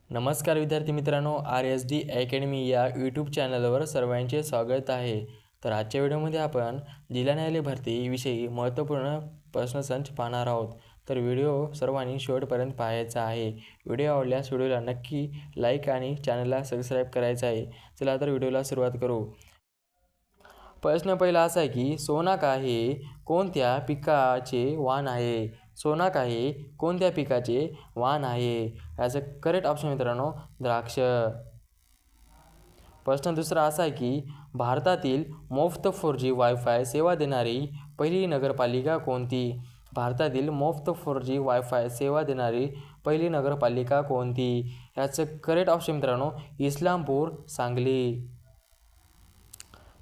नमस्कार विद्यार्थी मित्रांनो, RSD अकॅडमी या यूट्यूब चॅनलवर सर्वांचे स्वागत आहे. तर आजच्या व्हिडिओमध्ये आपण जिल्हा न्यायालय भरतीविषयी महत्त्वपूर्ण प्रश्नसंच पाहणार आहोत. तर व्हिडिओ सर्वांनी शेवटपर्यंत पाहायचा आहे. व्हिडिओ आवडल्यास व्हिडिओला नक्की लाईक आणि चॅनलला सबस्क्राईब करायचं आहे. चला तर व्हिडिओला सुरुवात करू. प्रश्न पहिला असा आहे की सोनाक हे कोणत्या पिकाचे वाण आहे? सोनाक हे कोणत्या पिकाचे वाण आहे? याचं करेक्ट ऑप्शन मित्रांनो द्राक्ष. प्रश्न दुसरा असा आहे की भारतातील मोफत 4G वायफाय सेवा देणारी पहिली नगरपालिका कोणती? भारतातील मोफत 4G वायफाय सेवा देणारी पहिली नगरपालिका कोणती? याचं करेक्ट ऑप्शन मित्रांनो इस्लामपूर, सांगली.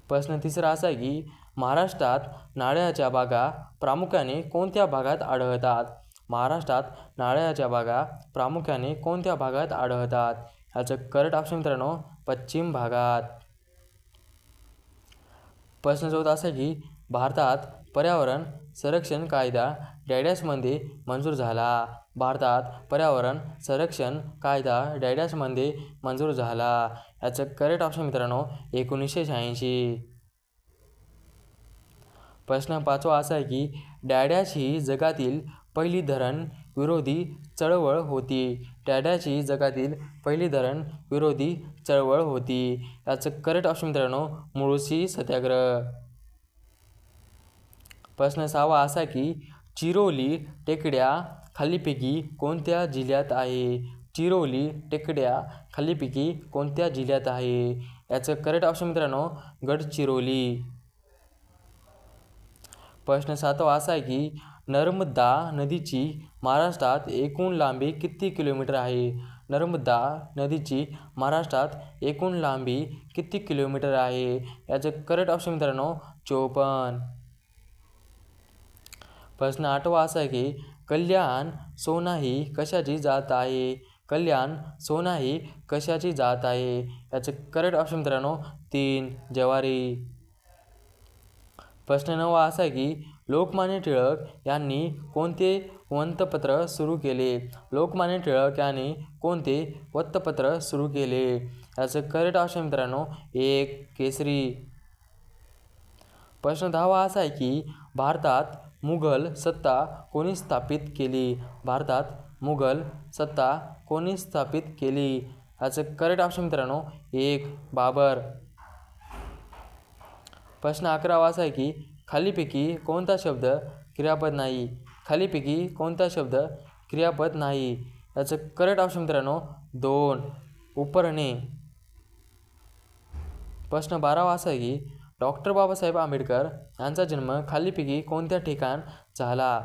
प्रश्न तिसरा असा आहे की महाराष्ट्रात नारळाच्या बागा प्रामुख्याने कोणत्या भागात आढळतात? महाराष्ट्रात नारळाच्या बागा प्रामुख्याने कोणत्या भागात आढळतात? याचं करेक्ट ऑप्शन मित्रांनो पश्चिम भागात. प्रश्न चौथा असा आहे की भारतात पर्यावरण संरक्षण कायदा डॅशमध्ये मंजूर झाला? भारतात पर्यावरण संरक्षण कायदा डॅशमध्ये मंजूर झाला? याचं करेक्ट ऑप्शन मित्रांनो 1986. प्रश्न पाचवा असा आहे की डॅश ही जगातील पहिली धरण विरोधी चळवळ होती? डॅश ही जगातील पहिली धरण विरोधी चळवळ होती? याचं करेक्ट ऑप्शन मित्रांनो मुळशी सत्याग्रह. प्रश्न सहावा असा की चिरोली टेकड्या खालीपैकी कोणत्या जिल्ह्यात आहे? चिरोली टेकड्या खालीपैकी कोणत्या जिल्ह्यात आहे? याचं करेक्ट ऑप्शन मित्रांनो गडचिरोली. प्रश्न सातवा असा आहे की नर्मदा नदीची महाराष्ट्रात एकूण लांबी किती किलोमीटर आहे? नर्मदा नदीची महाराष्ट्रात एकूण लांबी किती किलोमीटर आहे? याचं करेक्ट ऑप्शन मित्रांनो 54. प्रश्न आठवा असा आहे की कल्याण सोना ही कशाची जात आहे? कल्याण सोना ही कशाची जात आहे? याचं करेक्ट ऑप्शन मित्रांनो 3 ज्वारी. प्रश्न नववा असा आहे की लोकमान्य टिळक यांनी कोणते वृत्तपत्र सुरू केले? लोकमान्य टिळक यांनी कोणते वृत्तपत्र सुरू केले? याचं करेक्ट ऑप्शन मित्रांनो 1 केसरी. प्रश्न 10वा असा आहे की भारतात मुघल सत्ता कोणी स्थापित केली? भारतात मुघल सत्ता कोणी स्थापित केली? याचं करेक्ट ऑप्शन मित्रांनो 1 बाबर. प्रश्न 11वा असा आहे की खालीपैकी कोणता शब्द क्रियापद नाही? खालीपैकी कोणता शब्द क्रियापद नाही? याचं करेक्ट ऑप्शन मित्रांनो 2 उपरणे. प्रश्न 12वा असा आहे की डॉक्टर बाबासाहेब आंबेडकर यांचा जन्म खालीपैकी कोणत्या ठिकाण झाला?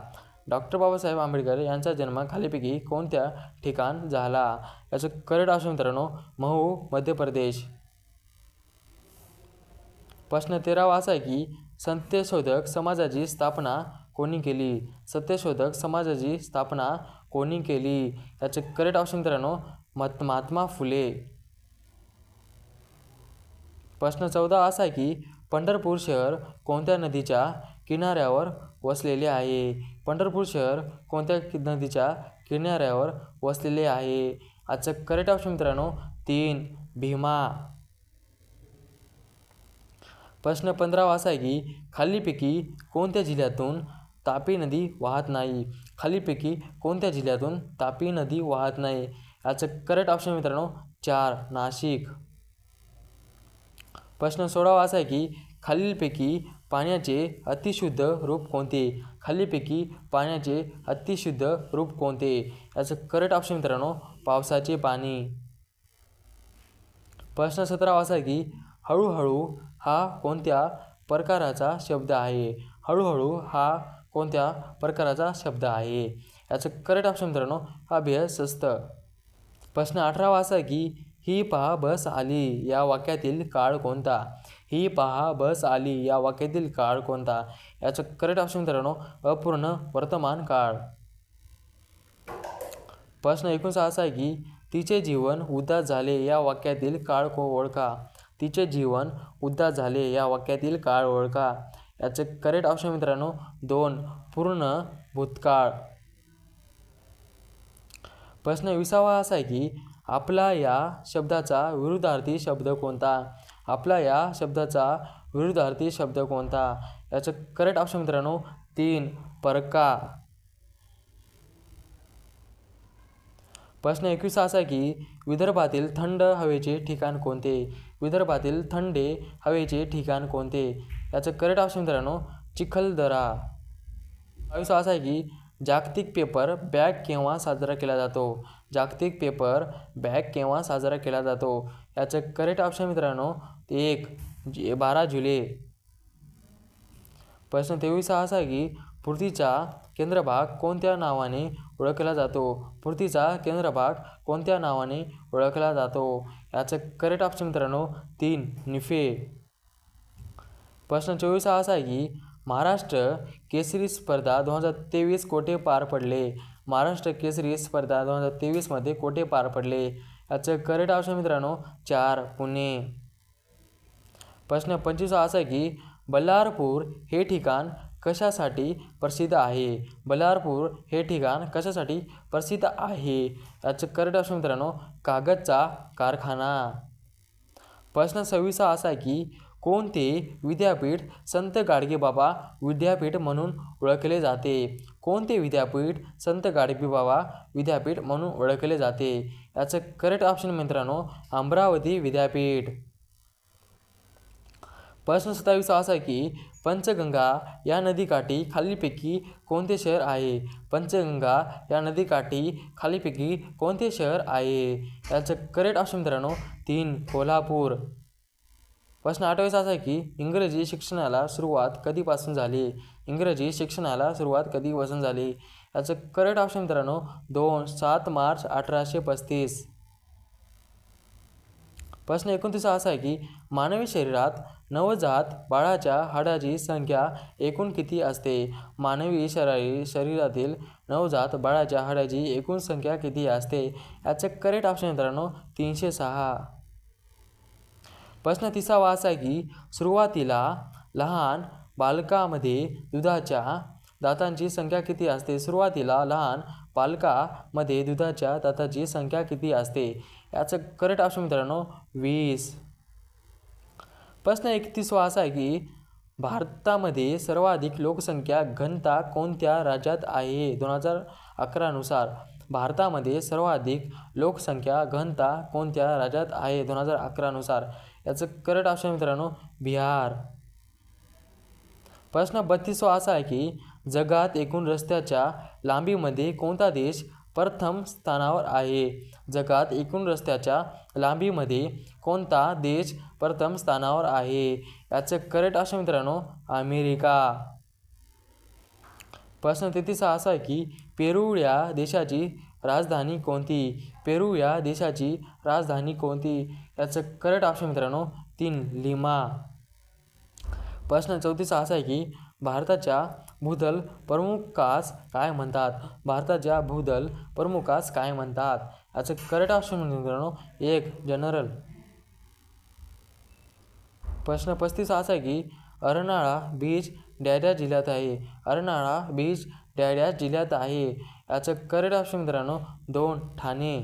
डॉक्टर बाबासाहेब आंबेडकर यांचा जन्म खालीपैकी कोणत्या ठिकाण झाला? याचं करेक्ट ऑप्शन मित्रांनो महू, मध्य प्रदेश. प्रश्न 13वा असा आहे की सत्यशोधक समाजाची स्थापना कोणी केली? सत्यशोधक समाजाची स्थापना कोणी केली? याचे करेक्ट ऑप्शन मित्रांनो महात्मा फुले. प्रश्न 14 असा आहे की पंढरपूर शहर कोणत्या नदीच्या किनाऱ्यावर वसलेले आहे? पंढरपूर शहर कोणत्या नदीच्या किनाऱ्यावर वसलेले आहे? याचं करेक्ट ऑप्शन मित्रांनो 3 भीमा. प्रश्न 15वा असा आहे की खालीपैकी कोणत्या जिल्ह्यातून तापी नदी वाहत नाही? खालीपैकी कोणत्या जिल्ह्यातून तापी नदी वाहत नाही? याचं करेक्ट ऑप्शन मित्रांनो 4 नाशिक. प्रश्न 16वा असा आहे की खालीलपैकी पाण्याचे अतिशुद्ध रूप कोणते? खालीपैकी पाण्याचे अतिशुद्ध रूप कोणते? याचं करेक्ट ऑप्शन मित्रांनो पावसाचे पाणी. प्रश्न 17वा असा आहे की हळूहळू हा कोणत्या प्रकाराचा शब्द आहे? हळूहळू हा कोणत्या प्रकाराचा शब्द आहे? याचं करेक्ट ऑप्शन मित्रांनो अभ्यस्त. प्रश्न 18वा असा आहे की ही पहा बस आली या वाक्यातील काळ कोणता? ही पहा बस आली या वाक्यातील काळ कोणता? याचं करेक्ट ऑप्शन मित्रांनो अपूर्ण वर्तमान काळ. प्रश्न 19 असा आहे की तिचे जीवन उदास झाले या वाक्यातील काळ ओळखा. तिचे जीवन उदास झाले या वाक्यातील काळ ओळखा. याचे करेक्ट ऑप्शन मित्रांनो 2 पूर्ण भूतकाळ. प्रश्न 20वा असा आहे की आपला या शब्दाचा विरुद्धार्थी शब्द कोणता? आपला या शब्दाचा विरुद्धार्थी शब्द कोणता? याचं करेक्ट ऑप्शन मित्रांनो 3 परका. प्रश्न 21 असा आहे की विदर्भातील थंड हवेचे ठिकाण कोणते? विदर्भातील थंड हवेचे ठिकाण कोणते? याचं करेक्ट ऑप्शन मित्रांनो चिखलदरा. 22 असा आहे की जागतिक पेपर बॅग केव्हा साजरा केला जातो? जागतिक पेपर बॅग केव्हा साजरा केला जातो? याचं करेक्ट ऑप्शन मित्रांनो 12 जुलै. प्रश्न 23 असा आहे की पृथ्वीचा केंद्रभाग कोणत्या नावाने ओळखला जातो? पृथ्वीचा केंद्रभाग कोणत्या नावाने ओळखला जातो? याचं करेक्ट ऑप्शन मित्रांनो 3 निफे. प्रश्न 24 असा आहे की महाराष्ट्र केसरी स्पर्धा 2023 कोठे पार पडले? महाराष्ट्र केसरी स्पर्धा 2023 मध्ये कोठे पार पडले? याचं करेक्ट ऑप्शन मित्रांनो 4 पुणे. प्रश्न 25 असा आहे की बल्लारपूर हे ठिकाण कशासाठी प्रसिद्ध आहे? बल्लारपूर हे ठिकाण कशासाठी प्रसिद्ध आहे? याचं करेक्ट ऑप्शन मित्रांनो कागदचा कारखाना. प्रश्न 26 असा आहे की कोणते विद्यापीठ संत गाडगेबाबा विद्यापीठ म्हणून ओळखले जाते? कोणते विद्यापीठ संत गाडगेबाबा विद्यापीठ म्हणून ओळखले जाते? याचं करेक्ट ऑप्शन मित्रांनो अमरावती विद्यापीठ. प्रश्न 27 असा आहे की पंचगंगा या नदीकाठी खालीलपैकी कोणते शहर आहे? पंचगंगा या नदीकाठी खालीलपैकी कोणते शहर आहे? याचं करेक्ट ऑप्शन मित्रांनो 3 कोल्हापूर. प्रश्न 28 असा आहे की इंग्रजी शिक्षणाला सुरुवात कधीपासून झाली? इंग्रजी शिक्षणाला सुरुवात कधीपासून झाली? याचं करेक्ट ऑप्शन मित्रांनो 7 मार्च 1835. प्रश्न 29 असा आहे की मानवी शरीरात नवजात बाळाच्या हाडाची संख्या एकूण किती असते? मानवी शरीरातील नवजात बाळाच्या हाडाची एकूण संख्या किती असते? याचं करेक्ट ऑप्शन मित्रांनो 306. प्रश्न 30 असा आहे की सुरुवातीला लहान बालकामध्ये दुधाच्या दातांची संख्या किती असते? सुरुवातीला लहान बालकामध्ये दुधाच्या दातांची संख्या किती असते? याचं करेक्ट ऑप्शन मित्रांनो 20. प्रश्न 31 असा आहे की भारतामध्ये सर्वाधिक लोकसंख्या घनता कोणत्या राज्यात आहे? 2011 नुसार भारतामध्ये सर्वाधिक लोकसंख्या घनता कोणत्या राज्यात आहे? 2011 नुसार. याचं करेक्ट ऑप्शन मित्रांनो बिहार. प्रश्न 32 असा आहे की जगात एकूण रस्त्याच्या लांबीमध्ये कोणता देश प्रथम स्थानावर आहे? जगात एकूण रस्त्याच्या लांबीमध्ये कोणता देश प्रथम स्थानावर आहे? याचं करेक्ट ऑप्शन मित्रांनो अमेरिका. प्रश्न 33 असा आहे की पेरू या देशाची राजधानी कोणती? पेरू या देशाची राजधानी कोणती? याचं करेक्ट ऑप्शन मित्रांनो 3 लिमा. प्रश्न 34 असा आहे की भारताच्या भूदल प्रमुखास काय म्हणतात? भारताच्या भूदल प्रमुखास काय म्हणतात? याचं करेक्ट ऑप्शन मित्रांनो 1 जनरल. प्रश्न 35 असा आहे की अर्नाळा बीच डॅड्या जिल्ह्यात आहे? अर्नाळा बीच डॅड्या जिल्ह्यात आहे? याचं करेक्ट ऑप्शन मित्रांनो 2 ठाणे.